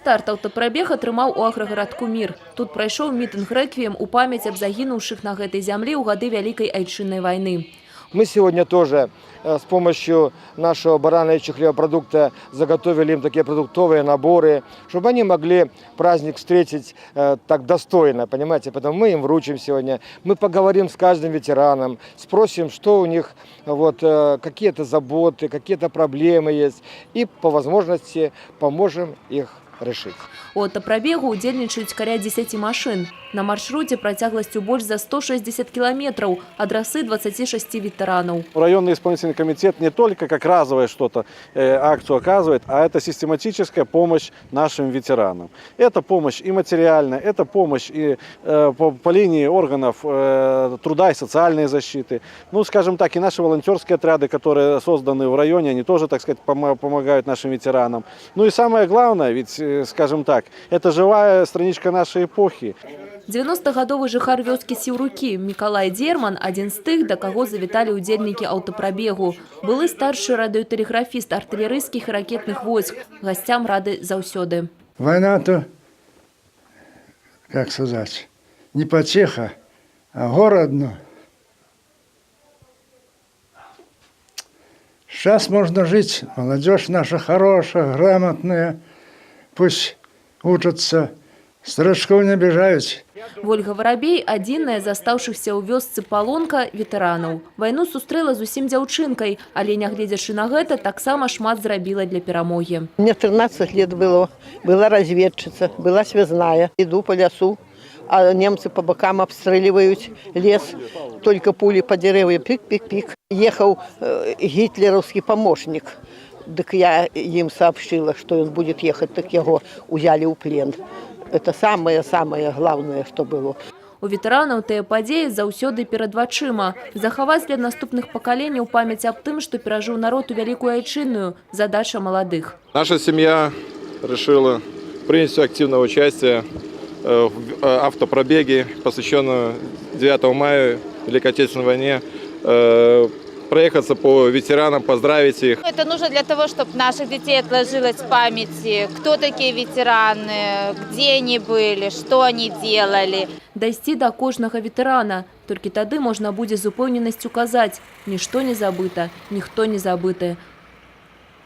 старт аўтапрабег атрымаў у аграгарадку Мір. Тут прайшоў мітынг-рэквіем у памяць аб загінуўшых на гэтай зямлі ў гады Вялікай Айчыннай вайны. Мы сегодня тоже с помощью нашего барана-яйчего хлебопродукта заготовили им такие продуктовые наборы, чтобы они могли праздник встретить так достойно, понимаете? Поэтому мы им вручим сегодня, мы поговорим с каждым ветераном, спросим, что у них, какие-то заботы, какие-то проблемы есть, и по возможности поможем их решить. У аўтапрабегу удзельнічаюць каля 10 машин. На маршруте працягласцю больш за 160 километров, адрасы 26 ветеранов. Районный исполнительный комитет не только как разовое что-то акцию оказывает, а это систематическая помощь нашим ветеранам. Это помощь и материальная, это помощь и по линии органов труда и социальной защиты. Ну, скажем так, и наши волонтерские отряды, которые созданы в районе, они тоже, так сказать, помогают нашим ветеранам. Ну и самое главное, ведь, скажем так, это живая страничка нашей эпохи. 90-гадовы жыхар вёскі Сіўрукі Мікалай Дерман – адзін з тых, да каго завіталі ўдзельнікі аўтапрабегу. Былы старшы радыётэлеграфіст артылерыйскіх і ракетных войск. Гасцям рады заўсёды. Война-то, как сказать, не потеха, а городно. Сейчас можно жить. Молодежь наша хорошая, грамотная. Пусть учатся. Старачков не обижаюсь. Вольга Варабей – адзіная з астаўшыхся ў вёсцы палонка ветэранаў. Вайну сустрэла зусім дзяўчынкай, але, нягледзячы на гэта, таксама шмат зрабіла для перамогі. Мне 13 лет было. Была разведчица, была связная. Иду по лесу, а немцы по бокам обстреливают лес. Только пули по деревьям. Пик-пик-пик. Ехал гитлеровский помощник. Так я им сообщила, что он будет ехать, так его взяли в плен. Это самое-самое главное, что было. У ветэранаў тыя падзеі заўсёды перад вачыма. Захаваць для наступных пакаленняў памяць аб тым, што перажыў народ у Вялікую Айчынную – задача молодых. Наша семья решила принять активное участие в автопробеге, посвященном 9 мая Великой Отечественной войне. Проехаться по ветеранам, поздравить их. Это нужно для того, чтобы наших детей отложилось в памяти, кто такие ветераны, где они были, что они делали. Дайсці да кожнага ветэрана. Толькі тады можна будзе з упэўненасцю казаць: нішто не забыта, ніхто не забыты.